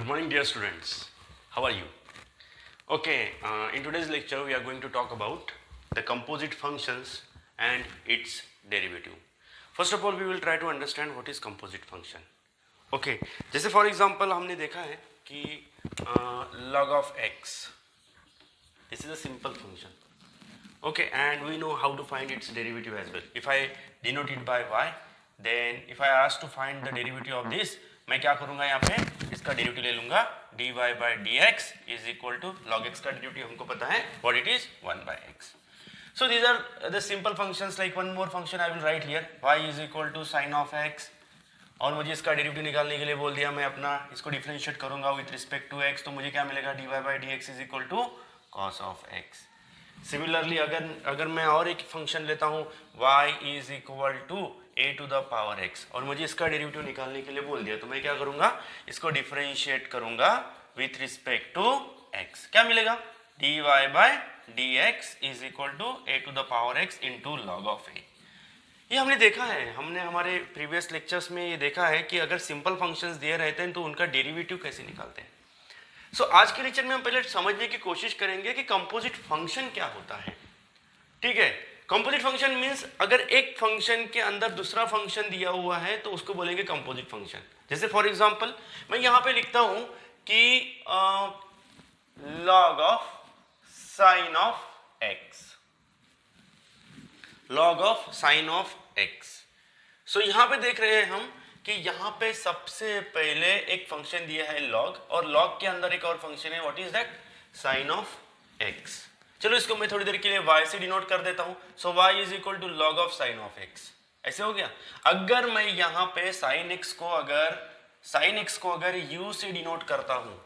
morning, dear students. How are you? Okay, in today's lecture, we are going to talk about the composite functions and its derivative. First of all, we will try to understand what is composite function. Okay, जैसे for example हमने देखा है कि log of x. This is a simple function. Okay, and we know how to find its derivative as well. If I denote it by y, then if I ask to find the derivative of this, मैं क्या करूंगा यहाँ पे इसका derivative ले लूंगा dy by dx is equal to log x का derivative हमको पता है what it is 1 by x. So these are the simple functions. Like one more function I will write here, y is equal to sin of x, और मुझे इसका derivative निकालने के लिए बोल दिया मैं अपना इसको डिफरेंशिएट करूंगा विथ रिस्पेक्ट टू x, तो मुझे क्या मिलेगा dy by dx is equal to cos of x. Similarly अगर मैं और एक फंक्शन लेता हूँ y is equal to a to the power x और मुझे इसका डेरिवेटिव निकालने के लिए बोल दिया, तो मैं क्या करूंगा इसको डिफरेंशिएट करूंगा विथ रिस्पेक्ट टू x. क्या मिलेगा dy by dx is equal to a to the power x into log of a. ये हमने देखा है, हमने हमारे प्रीवियस लेक्चर्स में ये देखा है कि अगर सिंपल फंक्शंस दिए रहते हैं तो उनका डेरिवेटिव कैसे निकालते हैं. सो आज के लेक्चर में हम पहले समझने की कोशिश करेंगे कि कंपोजिट फंक्शन क्या होता है. ठीक है, कंपोजिट फंक्शन मींस अगर एक फंक्शन के अंदर दूसरा फंक्शन दिया हुआ है तो उसको बोलेंगे कंपोजिट फंक्शन. जैसे फॉर एग्जांपल मैं यहां पे लिखता हूं कि log of sine of x, log of sine of x. सो यहां पे देख रहे हैं हम कि यहाँ पे सबसे पहले एक फंक्शन दिया है log, और log के अंदर एक और फंक्शन है what is that sin of x. चलो इसको मैं थोड़ी देर के लिए y से डिनोट कर देता हूँ. So y is equal to log of sin of x. ऐसे हो गया. अगर मैं यहाँ पे sin x को अगर u से डिनोट करता हूँ,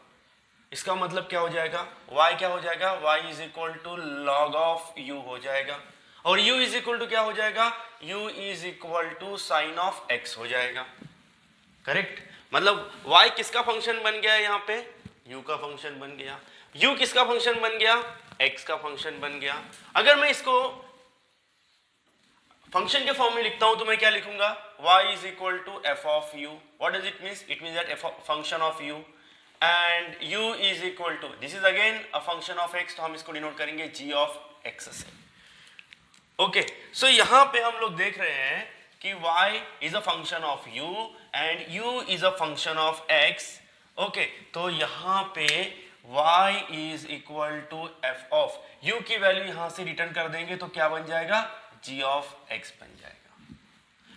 इसका मतलब क्या हो जाएगा y क्या हो जाएगा y is equal to log of u हो जाएगा, और u इज इक्वल टू क्या हो जाएगा u is equal to sin of x हो जाएगा. करेक्ट, मतलब y किसका फंक्शन बन गया यहाँ पे u का फंक्शन बन गया, u किसका फंक्शन बन गया x का फंक्शन बन गया. अगर मैं इसको फंक्शन के फॉर्म में लिखता हूं तो मैं क्या लिखूंगा y is equal to f of u. What does it means, it means that f function of u and u is equal to this is again a function of x, तो हम इसको डिनोट करेंगे g of x से. Okay, so यहां पे हम लोग देख रहे हैं कि y is a function of u and u is a function of x. Okay, तो यहाँ पे y is equal to f of u की वैल्यू यहां से रिटर्न कर देंगे तो क्या बन जाएगा g of x बन जाएगा.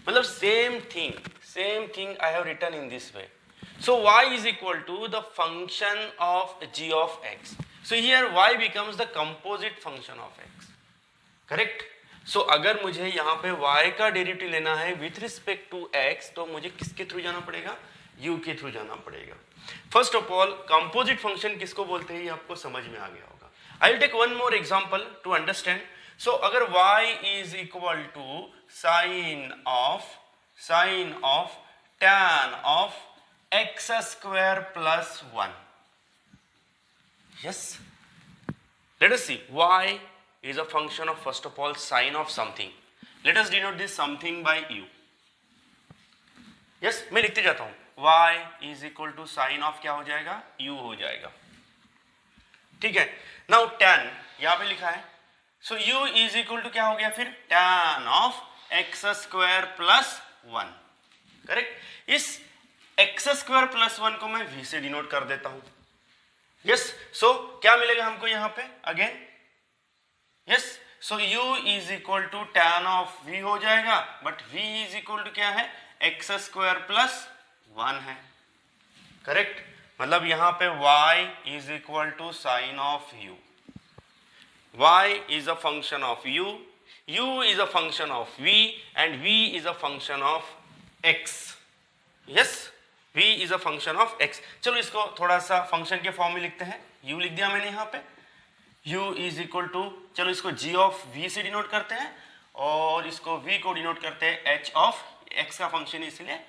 मतलब same thing I have written in this way. So y is equal to the function of g of x. So here y becomes the composite function of x. Correct. So अगर मुझे यहाँ पे y का derivative लेना है with respect to x, तो मुझे किसके थ्रू जाना पड़ेगा u के थ्रू जाना पड़ेगा. First of all composite function किसको बोलते हैं ये आपको समझ में आ गया होगा. I will take one more example to understand. So अगर y is equal to sine of tan of x square plus 1. Yes, let us see. y is a function of first of all sine of something. Let us denote this something by u. Yes, मैं लिखते जाता हूं y is equal to sine of क्या हो जाएगा u हो जाएगा. ठीक है, now tan यहां पे लिखा है, so u is equal to क्या हो गया फिर tan of x square plus 1. Correct. इस x स्क्वायर प्लस 1 को मैं v से डिनोट कर देता हूं. यस, सो क्या मिलेगा हमको यहां पे again. Yes, so u is equal to tan of v हो जाएगा, but v is equal to क्या है x स्क्वायर प्लस 1 है. करेक्ट, मतलब यहां पे y is equal to sine of u. y is a function of u, u is a function of v and v is a function of x. Yes, v is a function of x. चलो इसको थोड़ा सा function के form में लिखते हैं. u लिख दिया मैंने यहाँ पे, u इज इक्वल टू, चलो इसको g ऑफ v से डिनोट करते हैं और इसको v को डिनोट करते हैं h ऑफ x का फंक्शन है इसलिए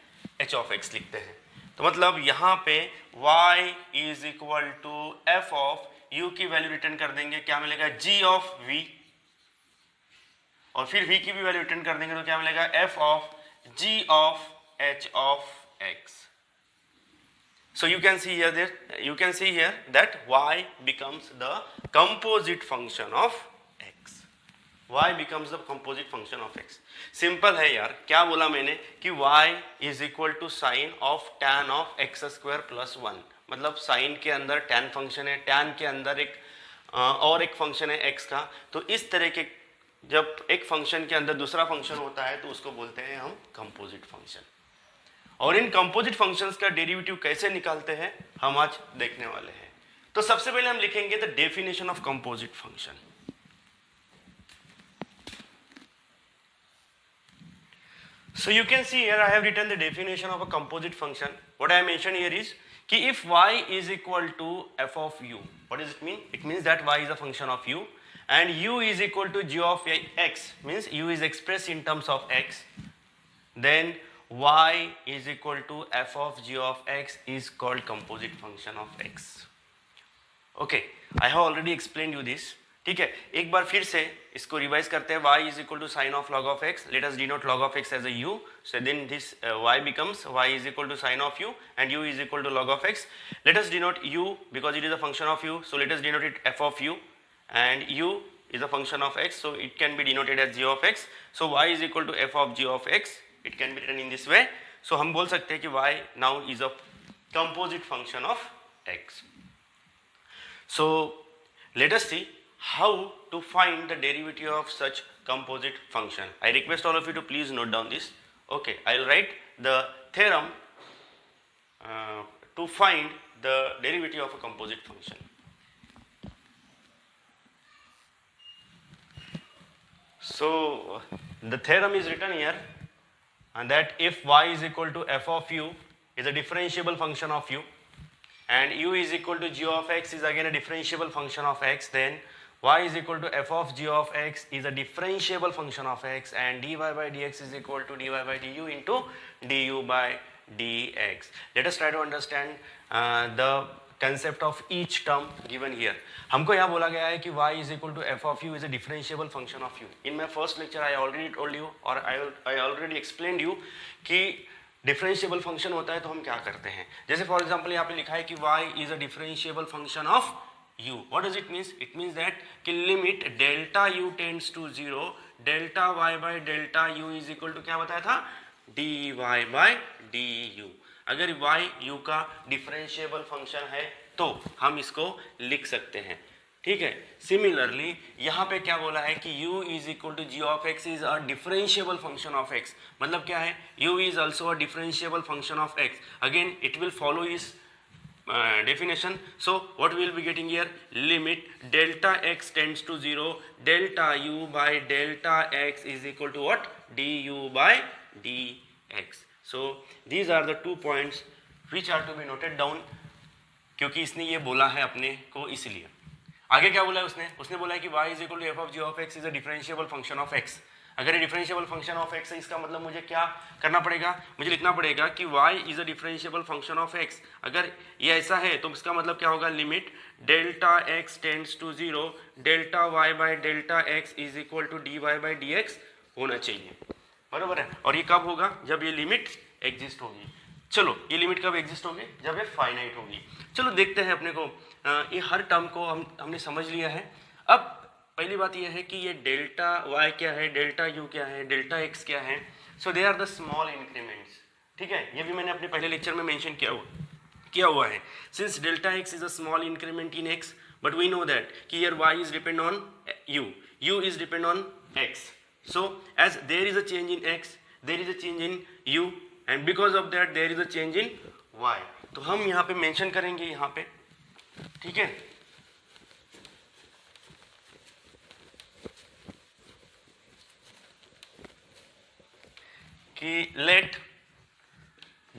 h ऑफ x लिखते हैं. तो मतलब यहाँ पे y is equal to f of u की वैल्यू रिटर्न कर देंगे, क्या मिलेगा g ऑफ v, और फिर v की भी वैल्यू रिटर्न कर देंगे तो क्या मिलेगा f of g of h of x. So you can see here that y becomes the composite function of x. y becomes the composite function of x. Simple है यार, क्या बोला मैंने कि y is equal to sin of tan of x square plus 1. मतलब sin के अंदर tan function है, tan के अंदर और एक फंक्शन है x का. तो इस तरह के जब एक फंक्शन के अंदर दूसरा फंक्शन होता है तो उसको बोलते हैं हम कंपोजिट फंक्शन. और इन कंपोजिट फंक्शंस का डेरिवेटिव कैसे निकालते हैं हम आज देखने वाले हैं. तो सबसे पहले हम लिखेंगे the definition of composite function. So you can see here I have written the definition of a composite function. What I mentioned here is कि if y is equal to f of u, what does it mean? It means that y is a function of u and u is equal to g of x, means u is expressed in terms of x. Then y is equal to f of g of x is called composite function of x. Okay, I have already explained you this. ठीक है, एक बार फिर से इसको revise करते हैं. y is equal to sin of log of x. Let us denote log of x as a u. So then this y becomes y is equal to sin of u and u is equal to log of x. Let us denote u because it is a function of u. So let us denote it f of u and u is a function of x. So it can be denoted as g of x. So y is equal to f of g of x. It can be written in this way. So हम बोल सकते हैं कि y now is a composite function of x. So let us see how to find the derivative of such composite function. I request all of you to please note down this. Okay, I will write the theorem to find the derivative of a composite function. So the theorem is written here, and that if y is equal to f of u is a differentiable function of u and u is equal to g of x is again a differentiable function of x, then y is equal to f of g of x is a differentiable function of x and dy by dx is equal to dy by du into du by dx. Let us try to understand the concept of each term given here. हमको यहाँ बोला गया है कि y is equal to f of u is a differentiable function of u. In my first lecture I already told you or I already explained you कि differentiable function होता है तो हम क्या करते हैं. जैसे फॉर एग्जांपल यहाँ पे लिखा है कि y is a differentiable function of u. What does it means? It means that कि limit delta u tends to 0 delta y by delta u is equal to क्या बताया था, dy बाय du. अगर y u का differentiable function है तो हम इसको लिख सकते हैं. ठीक है. सिमिलरली यहाँ पे क्या बोला है कि u is equal to g of x is a differentiable function of x. मतलब क्या है, u is also a differentiable function of x. Again it will follow इस definition. So what we will be getting here, limit delta x tends to 0 delta u by delta x is equal to what, du by dx. So these are the 2 points which are to be noted down, क्योंकि इसने ये बोला है अपने को इसलिए. आगे क्या बोला है उसने बोला है कि y is equal to f of g of x is a differentiable function of x. अगर ये डिफरेंशिएबल फंक्शन ऑफ x है इसका मतलब मुझे क्या करना पड़ेगा, मुझे लिखना पड़ेगा कि y is a differentiable function of x. अगर ये ऐसा है तो इसका मतलब क्या होगा, limit delta x tends to 0 delta y by delta x is equal to dy by dx होना चाहिए. बराबर है. और ये कब होगा, जब ये लिमिट एग्जिस्ट होगी. चलो ये लिमिट कब एग्जिस्ट होगी, जब ये फाइनाइट होगी. चलो देखते हैं अपने को ये हर टर्म को हमने समझ लिया है. अब पहली बात यह है कि ये डेल्टा y क्या है, डेल्टा u क्या है, डेल्टा x क्या है. So they are the small increments. ठीक है, ये भी मैंने अपने पहले लेक्चर में मेंशन किया हुआ है. Since delta x is a small increment in x, but we know that कि here y is depend on u is depend on x. So as there is a change in x, there is a change in u and because of that there is a change in y. तो हम यहाँ पे mention करेंगे यहाँ पे. ठीक है, कि let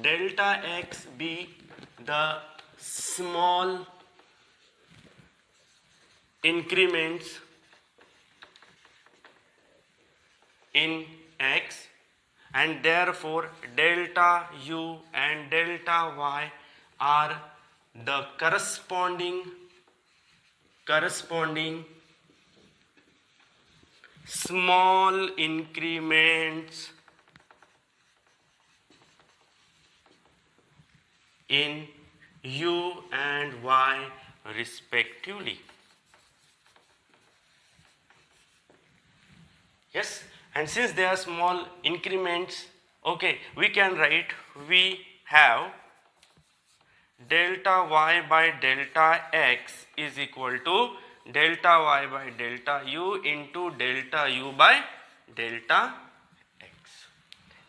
delta x be the small increments in x and therefore delta u and delta y are the corresponding small increments in u and y respectively. Yes, and since they are small increments, okay, we can write we have delta y by delta x is equal to delta y by delta u into delta u by delta x.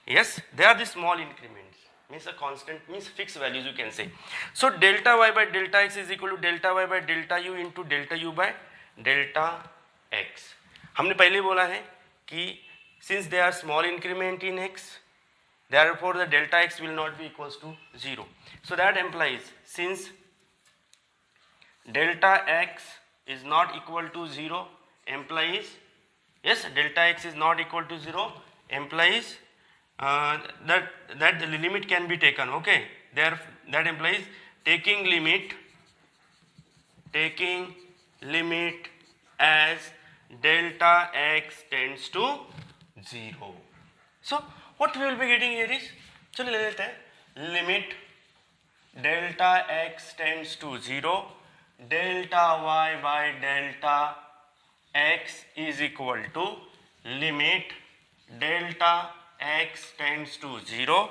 Yes, they are the small increments, means a constant, means fixed values you can say. So delta y by delta x is equal to delta y by delta u into delta u by delta x. हमने पहले बोला है कि since they are small increment in x, therefore the delta x will not be equals to 0. So that implies since delta x is not equal to 0 implies, yes, delta x is not equal to 0 implies that the limit can be taken. Okay, there, that implies taking limit as delta x tends to 0. So what we will be getting here is, चलिए ले लेते हैं, limit delta x tends to 0, delta y by delta x is equal to limit delta x tends to 0,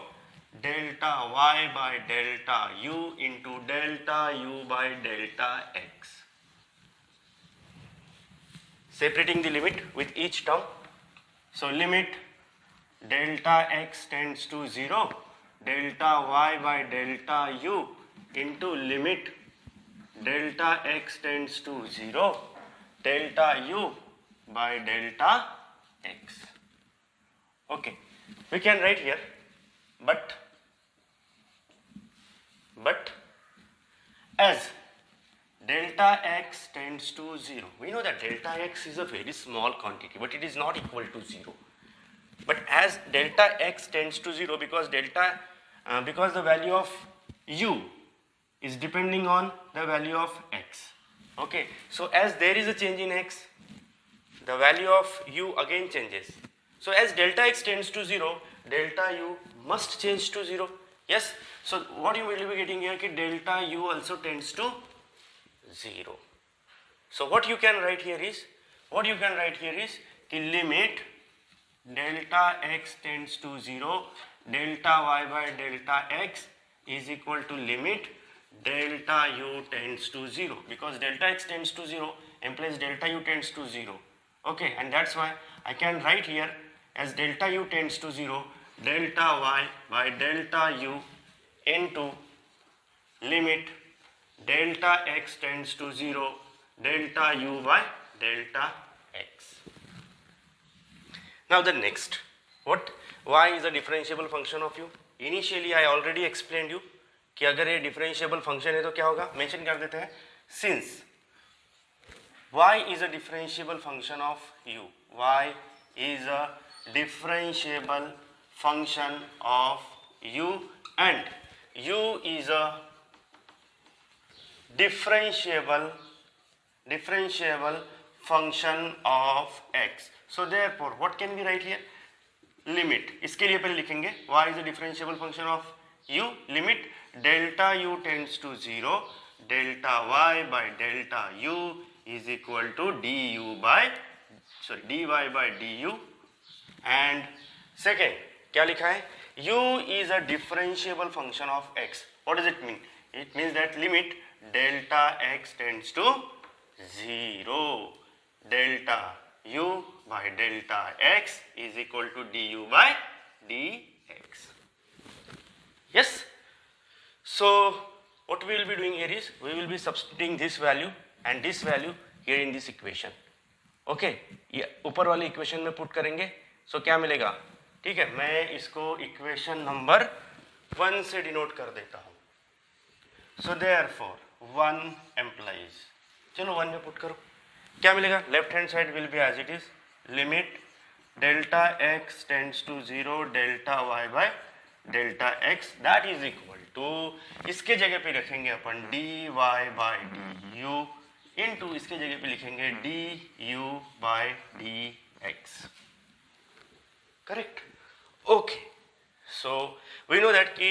delta y by delta u into delta u by delta x. Separating the limit with each term. So limit delta x tends to 0, delta y by delta u into limit delta x tends to 0, delta u by delta x. Okay, we can write here, but as delta x tends to 0, we know that delta x is a very small quantity, but it is not equal to 0. But as delta x tends to 0, because because the value of u is depending on the value of x. Okay, so as there is a change in x, the value of u again changes. So as delta x tends to 0, delta u must change to 0. Yes, so what you will be getting here is delta u also tends to 0. So what you can write here is, the limit delta x tends to 0, delta y by delta x is equal to limit delta u tends to 0, because delta x tends to 0 implies delta u tends to 0. Okay, and that's why I can write here as delta u tends to 0, delta y by delta u into limit delta x tends to 0, delta u by delta x. Now the next, what y is a differentiable function of u. Initially I already explained you कि अगर ये differentiable function है तो क्या होगा, mention कर देते हैं. Since y is a differentiable function of u, y is a differentiable function of u and u is a differentiable function of x. So therefore what can we write here, limit, इसके लिए पहले लिखेंगे y is a differentiable function of u, limit delta u tends to 0, delta y by delta u is equal to dy by du. And second क्या लिखा है, u is a differentiable function of x. What does it mean? It means that limit delta x tends to 0, delta u by delta x is equal to du by dx. Yes, so what we will be doing here is, we will be substituting this value and this value here in this equation. Okay, ये ऊपर वाली equation में put करेंगे. So क्या मिलेगा, ठीक है, मैं इसको इक्वेशन नंबर 1 से डिनोट कर देता हूँ. So therefore 1 implies, चलो 1 में पुट करो, क्या मिलेगा, left hand side will be as it is, limit delta x tends to 0, delta y by delta x that is equal to, इसके जगह पे लिखेंगे अपन dy बाय du इनटू, इसके जगह पे लिखेंगे du by dx. Correct. Okay, so we know that कि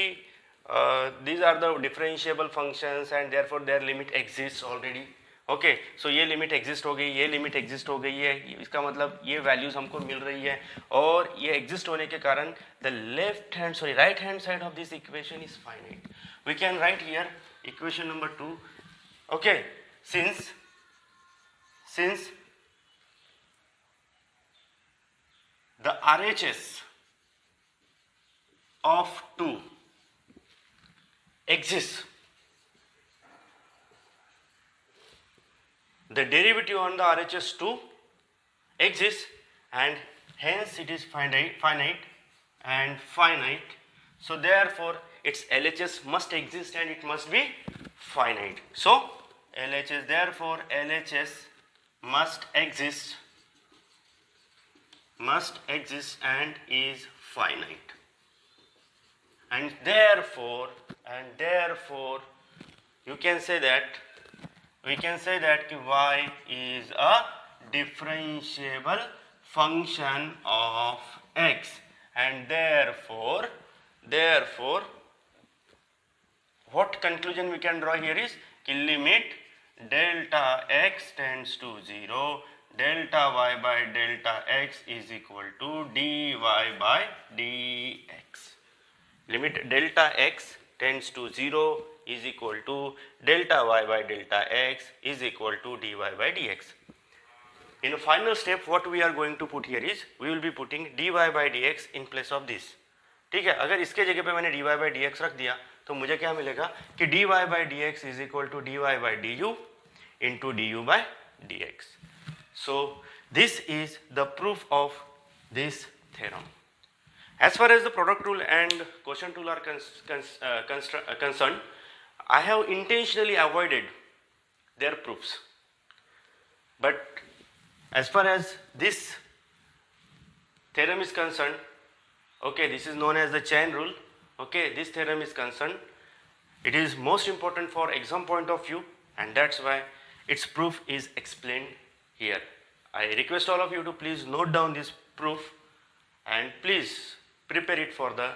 these are the differentiable functions and therefore their limit exists already. Okay so ये लिमिट एग्जिस्ट हो गई, ये लिमिट एग्जिस्ट हो गई है, इसका मतलब ये वैल्यूज हमको मिल रही है और ये एग्जिस्ट होने के कारण the left hand sorry right hand side of this equation is finite. We can write here equation number 2. Okay since the RHS of 2 exists, the derivative on the RHS 2 exists and hence it is finite and finite. So therefore its LHS must exist and it must be finite. So LHS, therefore LHS must exist and is finite. And therefore you can say that y is a differentiable function of x, and therefore what conclusion we can draw here is limit delta x tends to 0, delta y by delta x is equal to dy by dx. Limit delta x tends to 0 is equal to delta y by delta x is equal to dy by dx. In a final step what we are going to put here is we will be putting dy by dx in place of this. ठीक है, अगर इसके जगह पे मैंने dy by dx रख दिया तो मुझे क्या मिलेगा कि dy by dx is equal to dy by du into du by dx. So this is the proof of this theorem. As far as the product rule and quotient rule are concerned, I have intentionally avoided their proofs. But as far as this theorem is concerned, okay, this is known as the chain rule. Okay, this theorem is concerned, it is most important for exam point of view, and that's why its proof is explained here. I request all of you to please note down this proof and please prepare it for the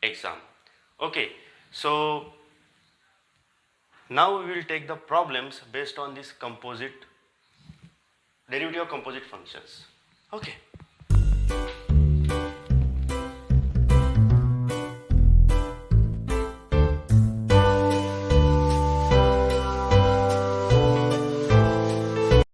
exam. Okay, so now we will take the problems based on this composite derivative of composite functions. Okay.